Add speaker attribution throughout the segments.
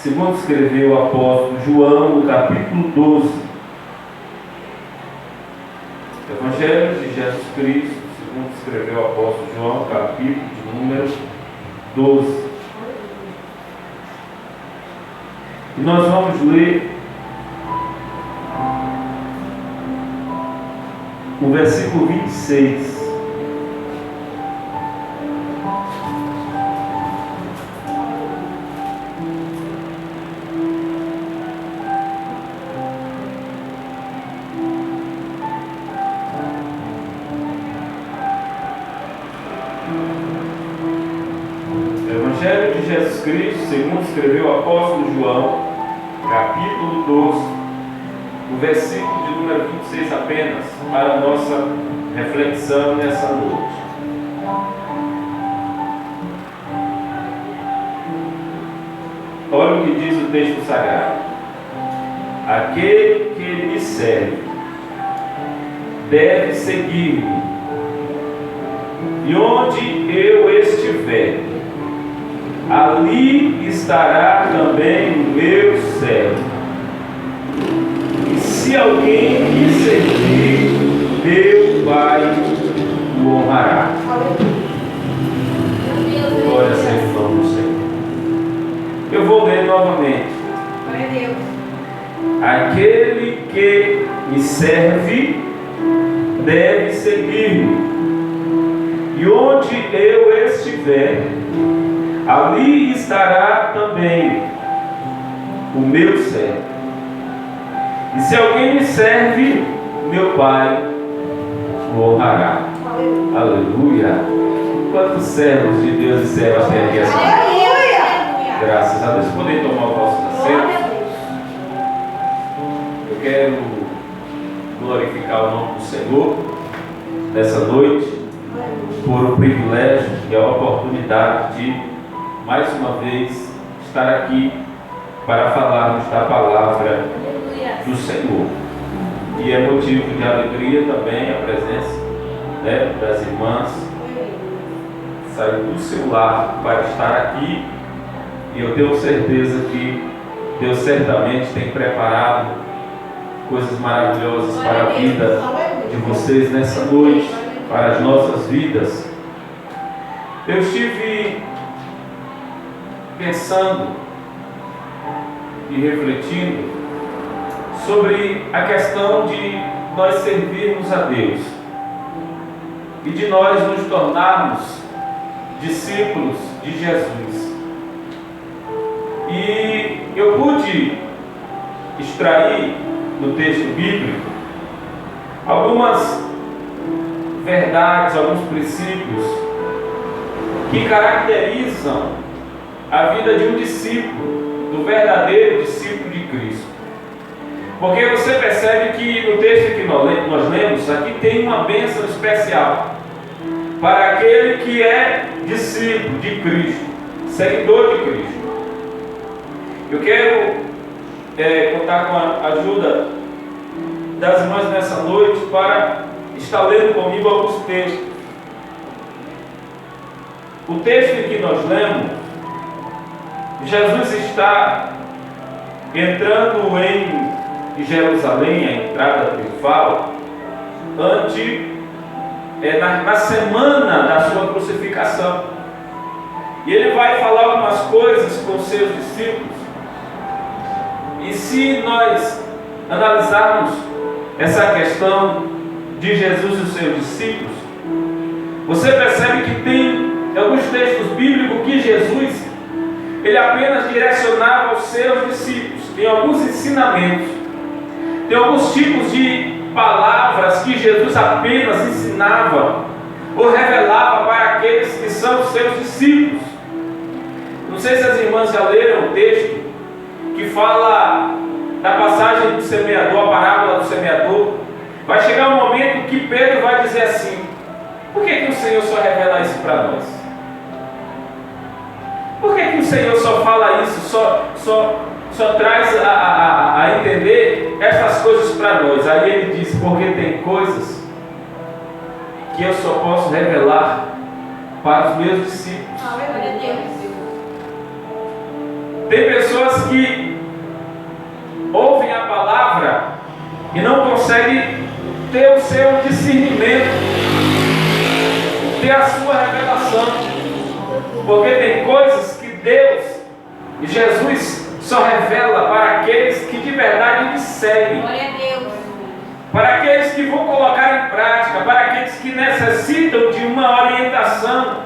Speaker 1: segundo escreveu o apóstolo João, no capítulo 12. Evangelho de Jesus Cristo, segundo escreveu o apóstolo João, capítulo de número 12. E nós vamos ler o versículo 26. Evangelho de Jesus Cristo, segundo escreveu o apóstolo João, capítulo 12, o versículo de número 26 apenas, para a nossa reflexão nessa noite. Olha o que diz o texto sagrado: aquele que me serve deve seguir-me, e onde eu estiver, ali estará também o meu servo. E se alguém me servir, meu Pai o honrará. Glória seja o nome do Senhor. Eu vou ler novamente.
Speaker 2: Glória a Deus.
Speaker 1: Aquele que me serve deve seguir-me, e onde eu estiver, ali estará também o meu servo. E se alguém me serve, meu Pai o honrará. Aleluia. Quantos servos de Deus e servas tem aqui essa noite?
Speaker 2: Aleluia.
Speaker 1: Graças a Deus. Podem tomar os vossos assentos. Eu quero glorificar o nome do Senhor nessa noite, por o privilégio e a oportunidade de mais uma vez estar aqui para falarmos da palavra do Senhor. E é motivo de alegria também a presença, das irmãs. Saiu do seu lar para estar aqui, e eu tenho certeza que Deus certamente tem preparado coisas maravilhosas para a vida de vocês nessa noite, para as nossas vidas. Eu estive pensando e refletindo sobre a questão de nós servirmos a Deus e de nós nos tornarmos discípulos de Jesus. E eu pude extrair no texto bíblico algumas verdades, alguns princípios que caracterizam a vida de um discípulo, do verdadeiro discípulo de Cristo. Porque você percebe que no texto que nós lemos, aqui tem uma bênção especial para aquele que é discípulo de Cristo, seguidor de Cristo. Eu quero contar com a ajuda das irmãs nessa noite para estar lendo comigo alguns textos. O texto que nós lemos, Jesus está entrando em Jerusalém, a entrada triunfal, na semana da sua crucificação. E ele vai falar algumas coisas com os seus discípulos. E se nós analisarmos essa questão de Jesus e os seus discípulos, você percebe que tem alguns textos bíblicos que Jesus ele apenas direcionava aos seus discípulos. Tem alguns ensinamentos, tem alguns tipos de palavras que Jesus apenas ensinava ou revelava para aqueles que são os seus discípulos. Não sei se as irmãs já leram o texto que fala da passagem do semeador, a parábola do semeador. Vai chegar um momento que Pedro vai dizer assim: por que o Senhor só revela isso para nós? Por que o Senhor só fala isso, só traz a entender essas coisas para nós? Aí ele diz: porque tem coisas que eu só posso revelar para os meus discípulos. Tem pessoas que ouvem a palavra e não conseguem ter o seu discernimento, ter a sua revelação, porque tem coisas que Deus e Jesus só revela para aqueles que de verdade lhe seguem,
Speaker 2: Glória a Deus.
Speaker 1: para aqueles que vão colocar em prática, para aqueles que necessitam de uma orientação.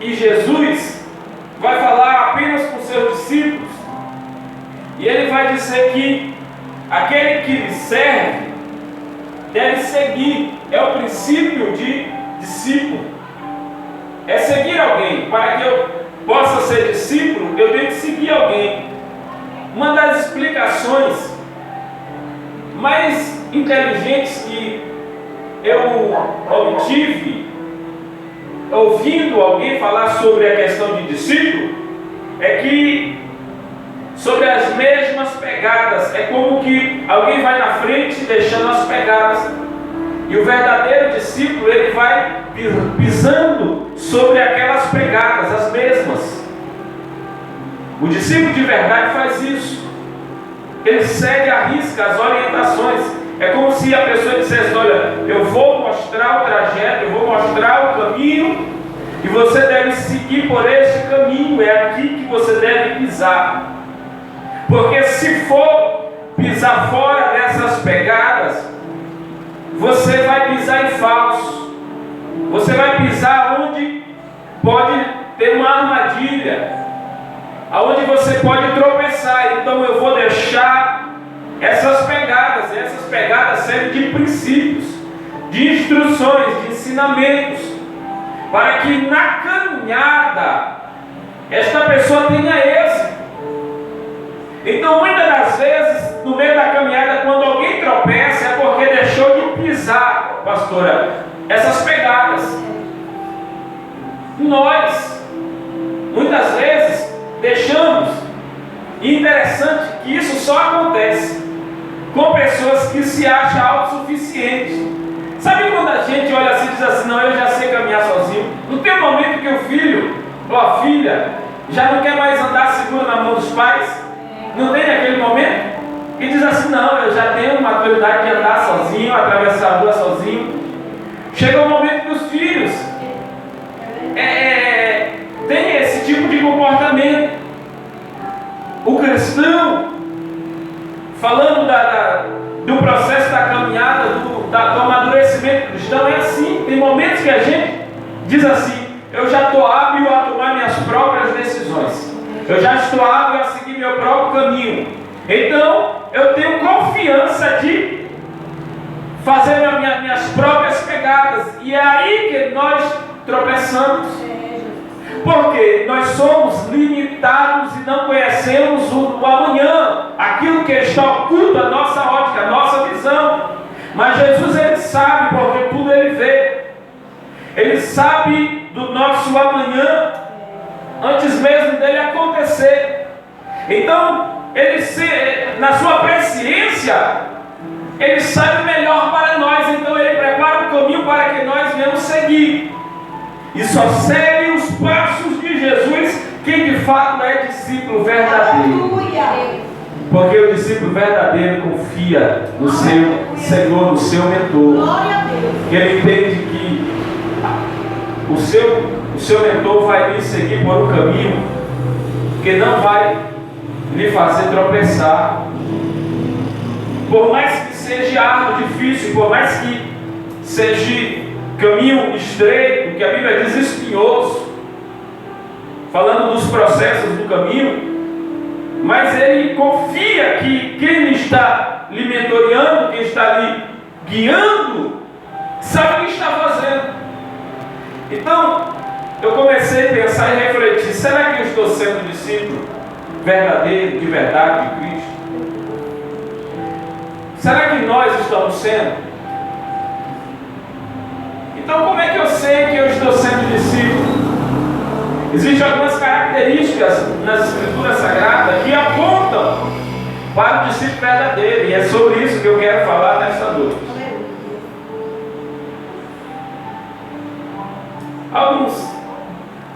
Speaker 1: E Jesus vai falar apenas com seus discípulos, e ele vai dizer que aquele que lhe serve deve seguir. É o princípio de discípulo, é seguir alguém. Para que eu possa ser discípulo, eu tenho que seguir alguém. Uma das explicações mais inteligentes que eu obtive ouvindo alguém falar sobre a questão de discípulo é que sobre as mesmas pegadas, é como que alguém vai na frente deixando as pegadas, e o verdadeiro discípulo ele vai pisando sobre aquelas pegadas, as mesmas. O discípulo de verdade faz isso, ele segue à risca as orientações. É como se a pessoa dissesse: olha, eu vou mostrar o trajeto, eu vou mostrar o caminho, e você deve seguir por este caminho, é aqui que você deve pisar. Porque se for pisar fora dessas pegadas, você vai pisar em falso, você vai pisar onde pode ter uma armadilha, aonde você pode tropeçar. Então eu vou deixar essas pegadas, e essas pegadas servem de princípios, de instruções, de ensinamentos, para que na caminhada esta pessoa tenha êxito. Então muitas das vezes no meio da caminhada, quando alguém tropeça, é porque deixou de pisar, pastora, essas pegadas. Nós muitas vezes deixamos, e interessante que isso só acontece com pessoas que se acham autossuficientes. Sabe quando a gente olha assim e diz assim: não, eu já sei caminhar sozinho? Não tem um momento que o filho ou a filha já não quer mais andar seguro na mão dos pais? Não tem naquele momento? E diz assim: não, eu já tenho maturidade de andar sozinho, atravessar a rua sozinho. Chega o momento que os filhos têm esse tipo de comportamento. O cristão, falando do processo da caminhada, do amadurecimento cristão, é assim. Tem momentos que a gente diz assim: eu já estou hábil a tomar minhas próprias decisões, eu já estou hábil a seguir meu próprio caminho, então eu tenho confiança de fazer minhas próprias pegadas. E é aí que nós tropeçamos, porque nós somos limitados e não conhecemos o amanhã, aquilo que está oculto à nossa ótica, à nossa visão. Mas Jesus, ele sabe, porque tudo ele vê. Ele sabe do nosso amanhã antes mesmo dele acontecer. Então ele, na sua presciência, ele sabe melhor para nós. Então ele prepara o caminho para que nós venhamos seguir. E só segue os passos de Jesus quem de fato é discípulo verdadeiro.
Speaker 2: Aleluia.
Speaker 1: Porque o discípulo verdadeiro confia no seu Senhor, no seu mentor.
Speaker 2: Glória a Deus.
Speaker 1: Ele entende que o seu mentor vai lhe seguir por um caminho que não vai lhe fazer tropeçar. Por mais que seja árduo, difícil, por mais que seja caminho estreito, que a Bíblia diz espinhoso, falando dos processos do caminho, mas ele confia que quem está lhe mentoreando, quem está lhe guiando, sabe o que está fazendo. Então eu comecei a pensar e refletir: será que eu estou sendo discípulo verdadeiro, de verdade, de Cristo? Será que nós estamos sendo? Então como é que eu sei que eu estou sendo discípulo? Existem algumas características nas Escrituras Sagradas que apontam para o discípulo verdadeiro, e é sobre isso que eu quero falar nesta noite.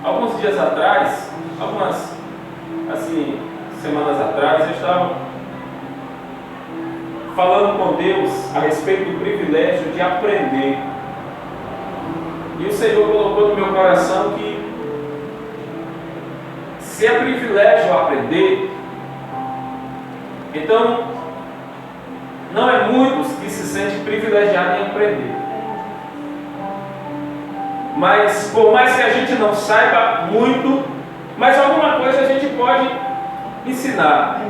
Speaker 1: alguns dias atrás, algumas assim, semanas atrás, eu estava falando com Deus a respeito do privilégio de aprender. E o Senhor colocou no meu coração que se é privilégio aprender, então não é muitos que se sentem privilegiados em aprender. Mas por mais que a gente não saiba muito, mas alguma coisa a gente pode ensinar.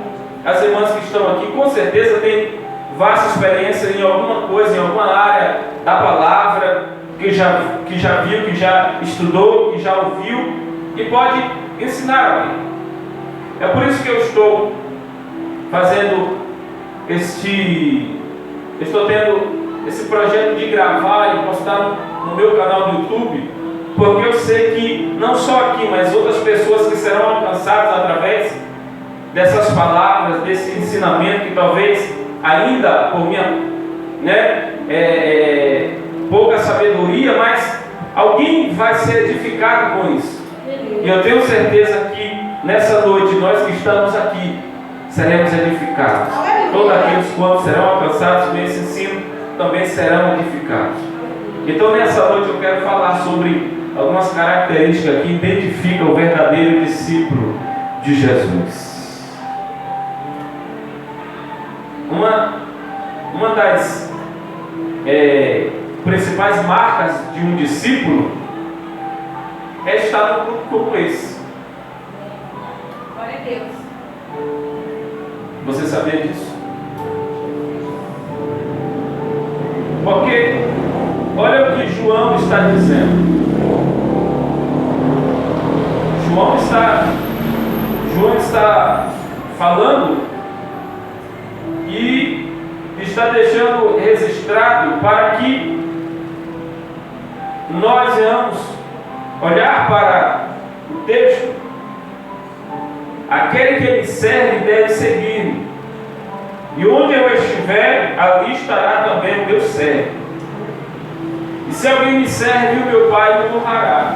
Speaker 1: As irmãs que estão aqui com certeza têm vasta experiência em alguma coisa, em alguma área da palavra, que já viu, que já estudou, que já ouviu e pode ensinar alguém. É por isso que eu estou fazendo estou tendo esse projeto de gravar e postar no meu canal do YouTube, porque eu sei que não só aqui, mas outras pessoas que serão alcançadas através dessas palavras, desse ensinamento que talvez ainda por minha pouca sabedoria, mas alguém vai ser edificado com isso. E eu tenho certeza que nessa noite nós que estamos aqui seremos edificados. Todos aqueles quantos serão alcançados com esse ensino também serão edificados. Então nessa noite eu quero falar sobre algumas características que identificam o verdadeiro discípulo de Jesus. Uma das principais marcas de um discípulo é estar num grupo como esse.
Speaker 2: Glória a Deus.
Speaker 1: Você sabia disso? Porque olha o que João está dizendo. João está falando e está deixando registrado para que nós venhamos olhar para o texto. Aquele que me serve deve seguir-me, e onde eu estiver, ali estará também o meu servo. E se alguém me serve, o meu Pai me honrará.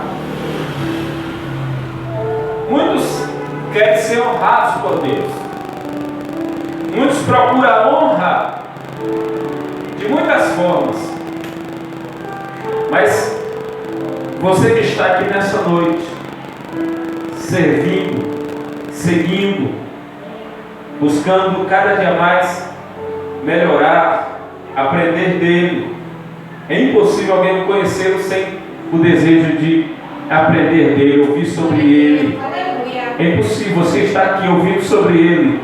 Speaker 1: Muitos querem ser honrados por Deus. Muitos procuram a honra de muitas formas. Mas você que está aqui nessa noite, servindo, seguindo, buscando cada dia mais melhorar, aprender dele, é impossível alguém conhecê-lo sem o desejo de aprender dele, ouvir sobre ele. É impossível. Você está aqui ouvindo sobre ele,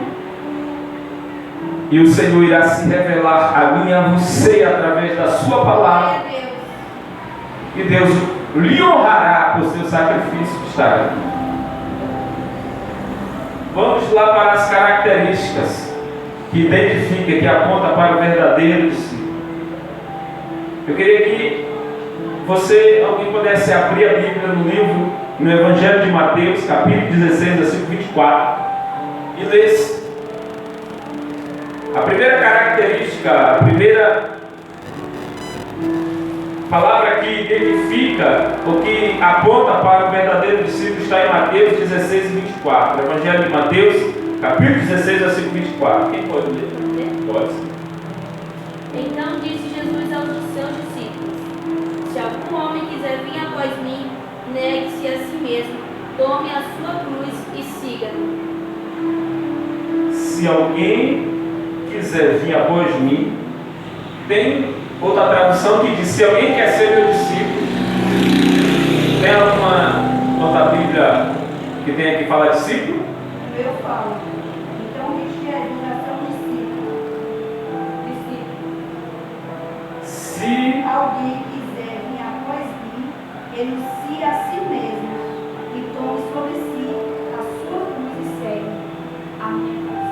Speaker 1: e o Senhor irá se revelar a mim e a você através da sua palavra. E Deus lhe honrará por seu sacrifício de estar aqui. Vamos lá para as características que identifica, que aponta para o verdadeiro discípulo. Eu queria que alguém pudesse abrir a Bíblia no livro, no Evangelho de Mateus, capítulo 16, versículo 24, e lesse. A primeira característica, a primeira palavra que identifica, ou que aponta para o verdadeiro discípulo, está em Mateus 16 e 24. Evangelho de Mateus, capítulo 16, versículo 24. Quem pode ler? Pode.
Speaker 3: Então disse Jesus aos seus discípulos: se algum homem quiser vir após mim, negue-se a si mesmo, tome a sua cruz e siga-me.
Speaker 1: Se alguém quiser vir após mim, tem outra tradução que diz: se alguém quer ser meu discípulo. Tem alguma outra Bíblia que tenha que falar discípulo?
Speaker 2: Eu falo. Então este é a discípulo.
Speaker 1: Se
Speaker 2: alguém quiser vir após mim, renuncie a si mesmo e tome sobre si a sua cruz e segue a minha cruz.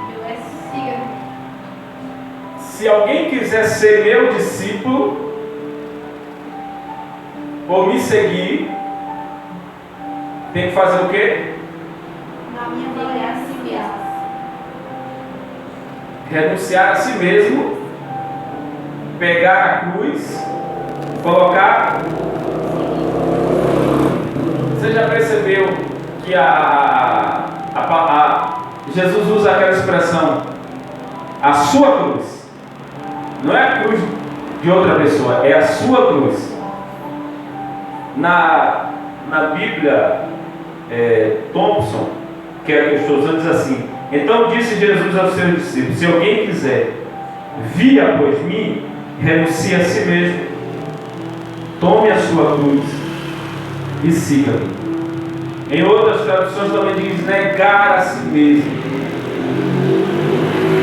Speaker 2: Meu é siga-me.
Speaker 1: Se alguém quiser ser meu discípulo ou me seguir, tem que fazer o quê?
Speaker 2: Na minha glória a si mesmo.
Speaker 1: Renunciar a si mesmo, pegar a cruz, colocar. que Jesus usa aquela expressão, a sua cruz. Não é a cruz de outra pessoa, é a sua cruz. Na Bíblia, Thompson, que é a que eu estou usando, diz assim: então disse Jesus aos seus discípulos: se alguém quiser vir após mim, renuncie a si mesmo, tome a sua cruz e siga-me. Em outras traduções também diz negar a si mesmo.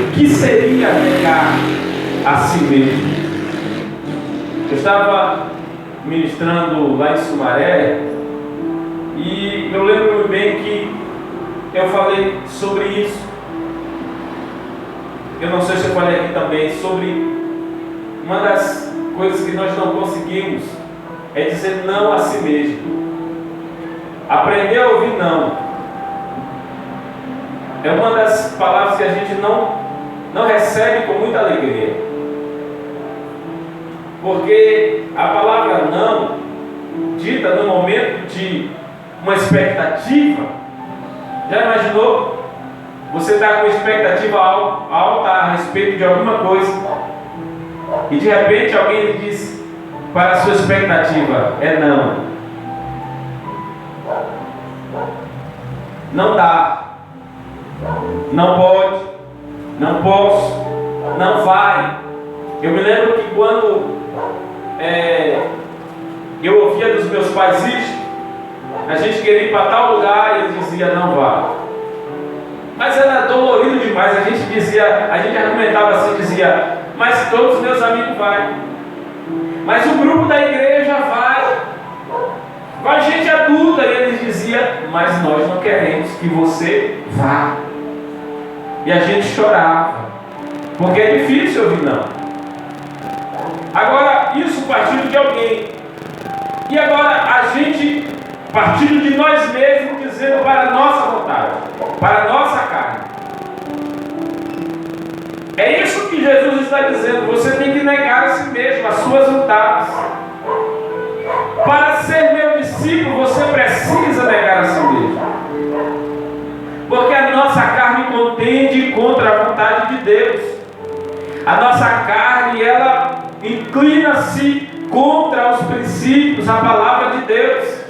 Speaker 1: O que seria negar a si mesmo? Eu estava ministrando lá em Sumaré e eu lembro muito bem que eu falei sobre isso. Eu não sei se eu falei aqui também sobre uma das coisas que nós não conseguimos é dizer não a si mesmo. Aprender a ouvir não é uma das palavras que a gente não recebe com muita alegria, porque a palavra não, dita no momento de uma expectativa, já imaginou? Você está com expectativa alta a respeito de alguma coisa e de repente alguém lhe diz para a sua expectativa é não. Não dá, não pode, não posso, não vai. Eu me lembro que quando eu ouvia dos meus pais isso, a gente queria ir para tal lugar e eles diziam não vá. Mas era dolorido demais, a gente argumentava assim, dizia, mas todos os meus amigos vão, mas o grupo da igreja vai gente adulta, e eles diziam, mas nós não queremos que você vá. E a gente chorava, porque é difícil ouvir não. Agora, isso partindo de alguém, e agora a gente partindo de nós mesmos, dizendo para a nossa vontade, para a nossa carne. É isso que Jesus está dizendo, você tem que negar a si mesmo, as suas vontades. Para ser meu discípulo, você precisa negar a si mesmo. Porque a nossa carne contende contra a vontade de Deus. A nossa carne, ela inclina-se contra os princípios, a palavra de Deus.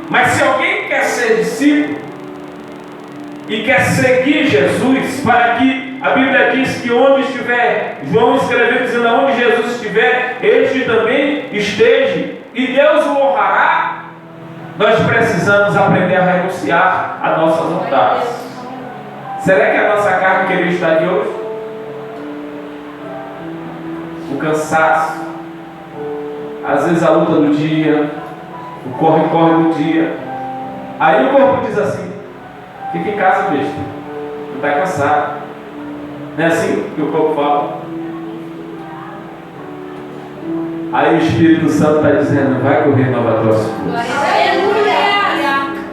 Speaker 1: Mas se alguém quer ser discípulo e quer seguir Jesus, para que a Bíblia diz que onde estiver, João escreveu dizendo, onde Jesus estiver, este também esteja, e Deus o honrará, nós precisamos aprender a renunciar a nossas vontades. Será que a nossa carne queria estar de hoje? O cansaço, às vezes a luta do dia, o corre-corre do dia. Aí o corpo diz assim, fica em casa, besta, não está cansado. Não é assim que o corpo fala? Aí o Espírito Santo está dizendo, vai correr Nova Cross.
Speaker 3: Aleluia!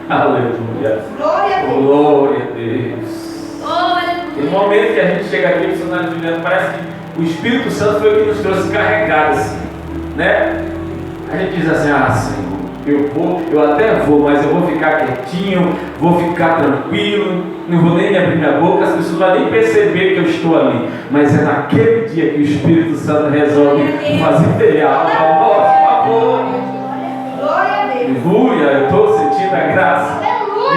Speaker 1: Aleluia! Glória a Deus!
Speaker 3: Aleluia!
Speaker 1: No momento que a gente chega aqui, o Senhor Juliano, parece que o Espírito Santo foi o que nos trouxe carregados, assim, né? A gente diz assim, Senhor, eu até vou, mas eu vou ficar quietinho, vou ficar tranquilo, não vou nem abrir minha boca, as pessoas não vão nem perceber que eu estou ali. Mas é naquele dia que o Espírito Santo resolve fazer algo ao nosso favor.
Speaker 2: Glória a Deus.
Speaker 1: Aleluia, eu estou sentindo a graça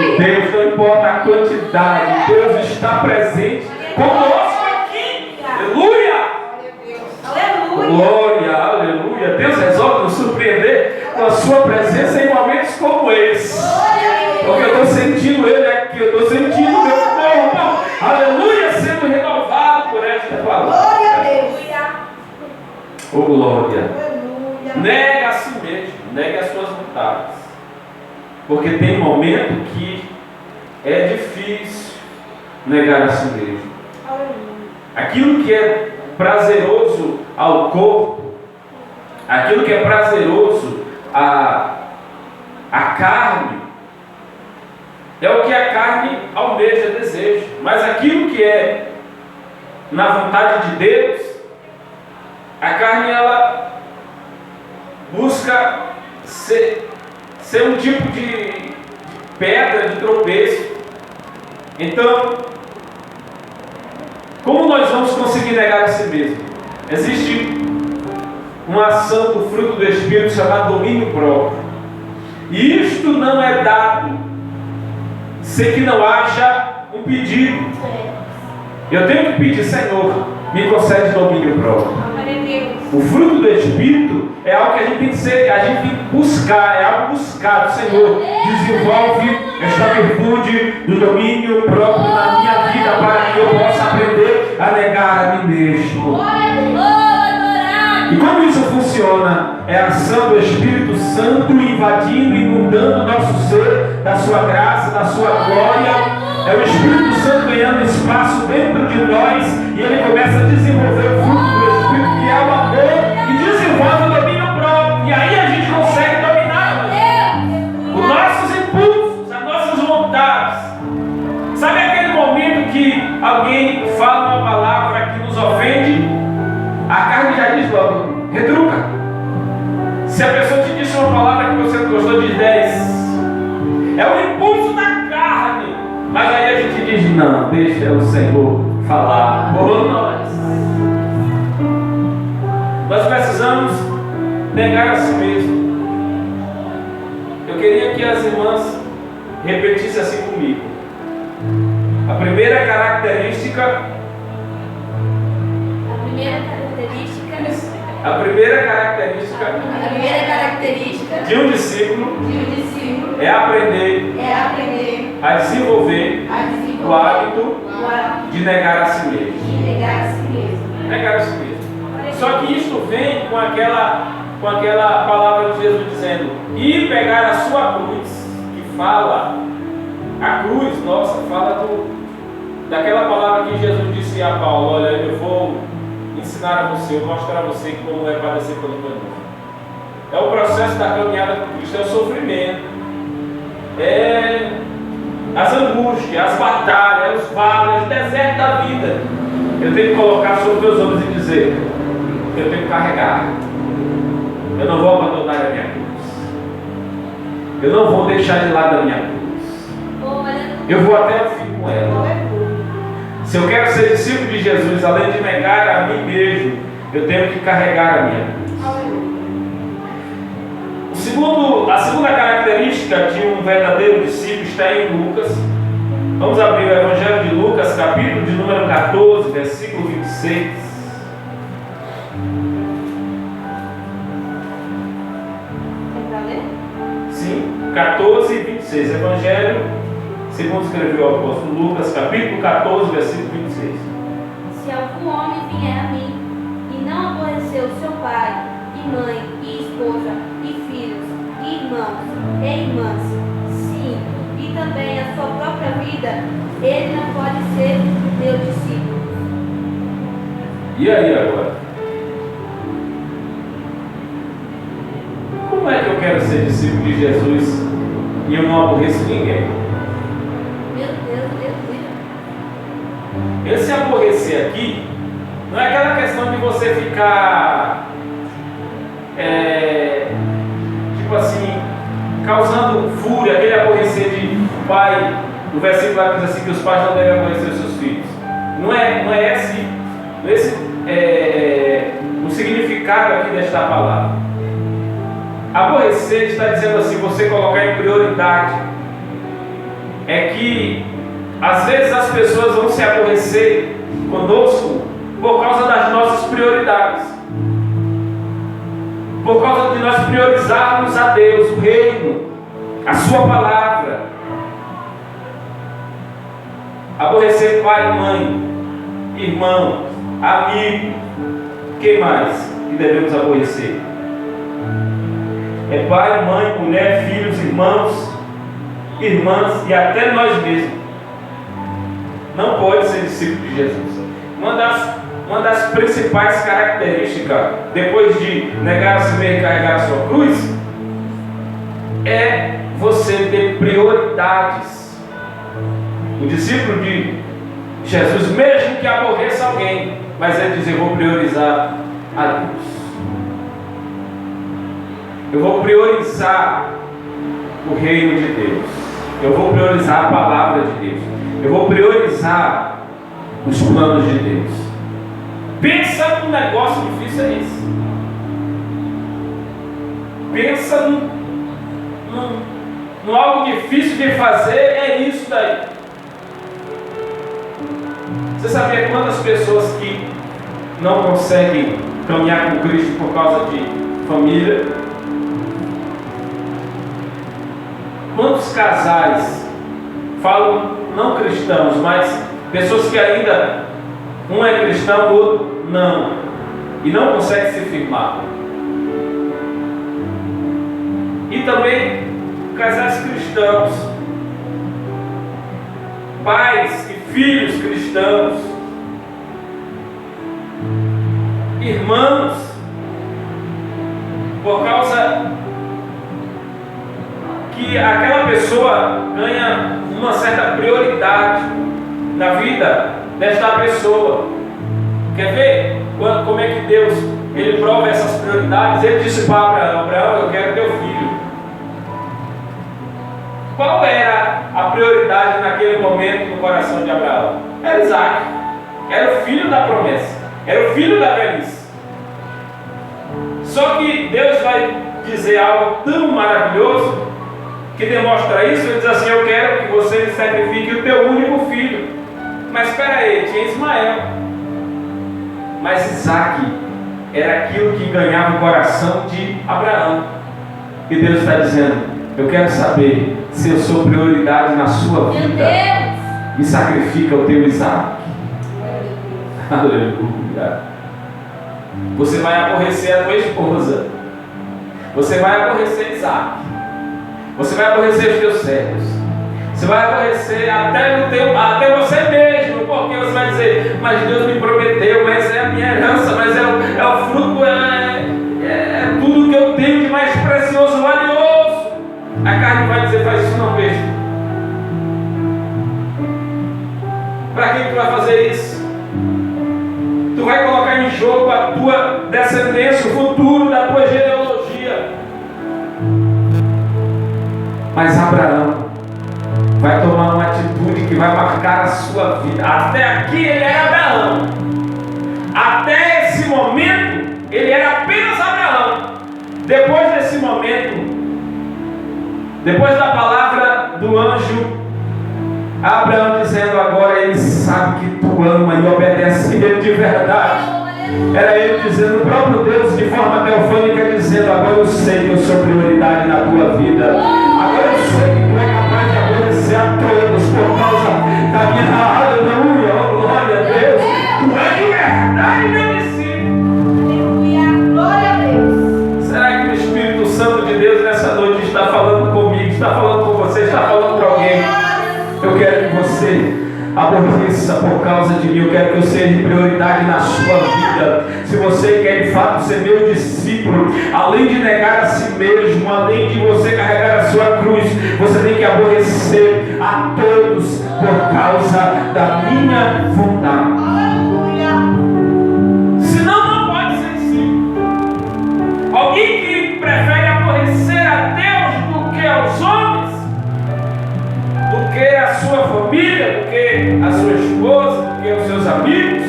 Speaker 1: de Deus, não importa a quantidade, Deus está presente conosco aqui. Aleluia! Glória, aleluia. Deus resolve nos surpreender com a sua presença em momentos como esse. Porque eu estou sentindo Ele aqui, eu estou sentindo meu corpo, aleluia, sendo renovado por esta palavra.
Speaker 2: Glória a Deus.
Speaker 1: Oh, glória.
Speaker 2: Aleluia.
Speaker 1: Nega a si mesmo, nega as suas vontades. Porque tem momento que é difícil negar a si mesmo. Aquilo que é prazeroso ao corpo, aquilo que é prazeroso à carne, é o que a carne almeja, deseja. Mas aquilo que é na vontade de Deus, a carne ela busca ser um tipo pedra de tropeço. Então, como nós vamos conseguir negar a si mesmo? Existe uma ação do fruto do Espírito chamado domínio próprio. E isto não é dado sem que não haja um pedido. Eu tenho que pedir: Senhor, me concede domínio próprio. O fruto do Espírito é algo que a gente tem que ser, a gente tem que buscar, é algo buscado. Senhor, desenvolve esta virtude do domínio próprio na minha vida, para que eu possa aprender a negar a mim mesmo. E como isso funciona? É a ação do Espírito Santo invadindo, inundando o nosso ser, da sua graça, da sua glória. É o Espírito Santo ganhando espaço dentro de nós, e ele começa a desenvolver o fruto do Espírito, que é o amor, e desenvolve o domínio próprio. E aí a gente consegue dominar os nossos impulsos, as nossas vontades. Sabe aquele momento que alguém fala uma palavra que nos ofende? A carne já diz logo: retruca. Se a pessoa te disse uma palavra que você não gostou, de 10. É o impulso da carne. Mas aí a gente diz: não, deixa o Senhor falar por nós. Nós precisamos negar a si mesmo. Eu queria que as irmãs repetissem assim comigo. A primeira característica de um discípulo é aprender a desenvolver o hábito de negar a si mesmo. Negar a si mesmo. Só que isto vem com aquela palavra de Jesus dizendo: e pegar a sua cruz, que fala, a cruz nossa, fala daquela palavra que Jesus disse a Paulo: olha, eu vou ensinar a você, eu vou mostrar a você como é padecer pelo meu nome. É o processo da caminhada com Cristo, é o sofrimento, é as angústias, as batalhas, os vales, o deserto da vida. Eu tenho que colocar sobre meus ombros e dizer: eu tenho que carregar. Eu não vou abandonar a minha cruz. Eu não vou deixar de lado a minha cruz. Eu vou até o fim com ela. Se eu quero ser discípulo de Jesus, além de negar a mim mesmo, eu tenho que carregar a minha cruz. A segunda característica de um verdadeiro discípulo está em Lucas. Vamos abrir o Evangelho de Lucas, capítulo de número 14, versículo 26. Sim, 14 e 26. Evangelho segundo escreveu o apóstolo Lucas, capítulo 14, versículo 26.
Speaker 3: Se algum homem vier a mim e não aborreceu seu pai, e mãe, e esposa, e filhos, e irmãos, e irmãs, sim, e também a sua própria vida, ele não pode ser meu discípulo.
Speaker 1: E aí agora? Como é que eu quero ser discípulo de Jesus e eu não aborreço ninguém?
Speaker 3: Meu Deus.
Speaker 1: Esse aborrecer aqui não é aquela questão de você ficar tipo assim, causando fúria, aquele aborrecer de pai. No versículo lá diz assim que os pais não devem aborrecer os seus filhos. Não é esse o significado aqui desta palavra. Aborrecer está dizendo assim, você colocar em prioridade. É que às vezes as pessoas vão se aborrecer conosco por causa das nossas prioridades, por causa de nós priorizarmos a Deus, o reino, a sua palavra. Aborrecer pai, mãe, irmão, amigo. Quem mais que devemos aborrecer? É pai, mãe, mulher, filhos, irmãos, irmãs e até nós mesmos. Não pode ser discípulo de Jesus. Uma das principais características, depois de negar a si mesmo e carregar a sua cruz, é você ter prioridades. O discípulo de Jesus, mesmo que aborreça alguém, mas ele diz: eu vou priorizar a Deus. Eu vou priorizar o reino de Deus. Eu vou priorizar a palavra de Deus. Eu vou priorizar os planos de Deus. Pensa num negócio difícil é esse. Pensa num algo difícil de fazer, é isso daí. Você sabia quantas pessoas que não conseguem caminhar com Cristo por causa de família? Quantos casais falam não cristãos, mas pessoas que ainda um é cristão, o outro não, e não consegue se firmar? E também casais cristãos, pais e filhos cristãos, irmãos, por causa que aquela pessoa ganha uma certa prioridade na vida desta pessoa. Quer ver como é que Deus ele prova essas prioridades? Ele disse para Abraão: Abraão, eu quero teu filho. Qual era a prioridade naquele momento no coração de Abraão? Era Isaac. Era o filho da promessa. Era o filho da velhice. Só que Deus vai dizer algo tão maravilhoso que demonstra isso. Ele diz assim: eu quero que você me sacrifique o teu único filho. Mas espera aí, tinha Ismael. Mas Isaac era aquilo que ganhava o coração de Abraão. E Deus está dizendo: eu quero saber se eu sou prioridade na sua vida. Me sacrifica o teu Isaac. Aleluia. Você vai aborrecer a tua esposa. Você vai aborrecer Isaac. Você vai aborrecer os teus servos. Você vai aborrecer até você mesmo, porque você vai dizer: mas Deus me prometeu, mas é a minha herança, mas é o fruto, é tudo que eu tenho de mais precioso, valioso. A carne vai dizer: faz isso não, beijo. Para quem tu vai fazer isso? Tu vai colocar em jogo a tua descendência, o futuro da tua genealogia. Mas Abraão vai tomar uma atitude que vai marcar a sua vida. Até aqui ele era Abraão. Até esse momento ele era apenas Abraão. Depois desse momento, depois da palavra do anjo, Abraão dizendo: agora ele sabe que tu ama e obedece ele de verdade. Era ele dizendo, o próprio Deus de forma teofânica dizendo: agora eu sei que eu sou prioridade na tua vida. Agora eu sei que tu é capaz de aborrecer a todos por causa da minha aleluia, oh glória a Deus. Tu é de verdade, meu discípulo.
Speaker 2: Aleluia, glória a Deus.
Speaker 1: Será que o Espírito Santo de Deus nessa noite está falando comigo, está falando com você, está falando para alguém? Eu quero que você aborreça por causa de mim. Eu quero que eu seja prioridade na sua vida. Se você quer de fato ser meu discípulo, além de negar a si mesmo, além de você carregar a sua cruz, você tem que aborrecer a todos por causa da minha vontade.
Speaker 2: Aleluia.
Speaker 1: Senão não pode ser discípulo. Alguém que prefere aborrecer a Deus do que aos homens, do que a sua família, do que a sua esposa, do que os seus amigos,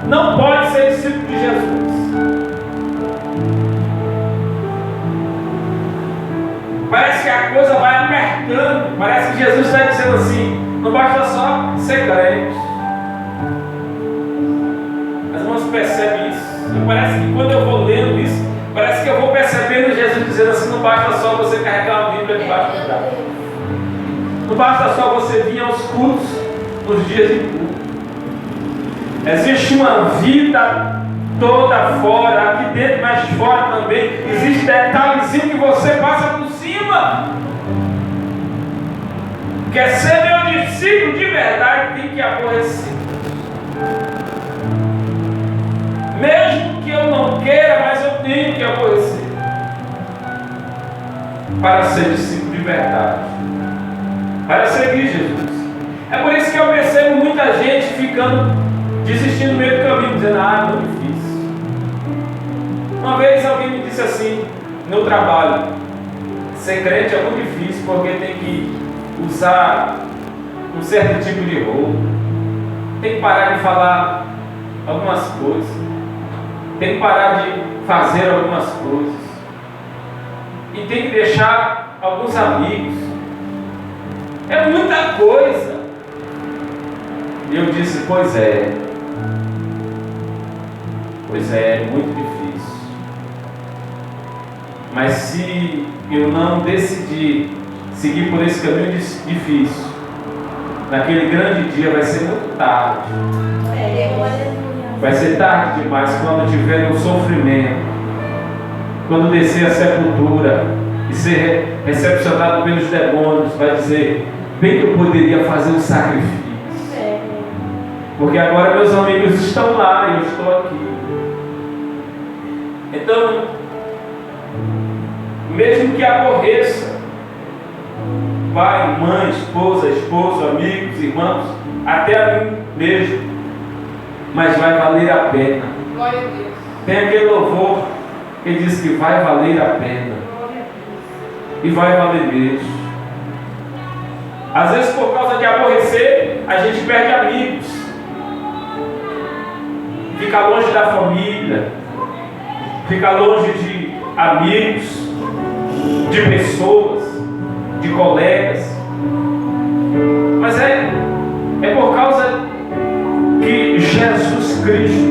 Speaker 1: não pode ser discípulo de Jesus. Parece que a coisa vai apertando. Parece que Jesus está dizendo assim: não basta só ser crente. As irmãos percebem isso. E parece que quando eu vou lendo isso, parece que eu vou percebendo Jesus dizendo assim: não basta só você carregar uma Bíblia debaixo do braço. Não basta só você vir aos cultos nos dias de culto. Existe uma vida toda fora, aqui dentro, mas fora também. Existe detalhezinho que você passa por cima. Quer ser meu discípulo de verdade, tem que aborrecer. Mesmo que eu não queira, mas eu tenho que aborrecer para ser discípulo de verdade, para seguir Jesus. É por isso que eu percebo muita gente desistindo no meio do caminho, dizendo: ah, é muito difícil. Uma vez alguém me disse assim, no trabalho: ser crente é muito difícil porque tem que usar um certo tipo de roupa, tem que parar de falar algumas coisas, tem que parar de fazer algumas coisas, e tem que deixar alguns amigos. É muita coisa. E eu disse, pois é, muito difícil. Mas se eu não decidir seguir por esse caminho difícil, naquele grande dia vai ser muito tarde. Vai ser tarde demais quando tiver no sofrimento, quando descer a sepultura e ser recepcionado pelos demônios, vai dizer, bem que eu poderia fazer um sacrifício. Porque agora meus amigos estão lá e eu estou aqui. Então, mesmo que aborreça, pai, mãe, esposa, esposo, amigos, irmãos, até a mim mesmo, mas vai valer a pena.
Speaker 4: Glória a Deus.
Speaker 1: Tem aquele louvor que diz que vai valer a pena. E vai valer mesmo. Às vezes, por causa de aborrecer, a gente perde amigos, fica longe da família, fica longe de amigos, de pessoas, de colegas. Mas é por causa que Jesus Cristo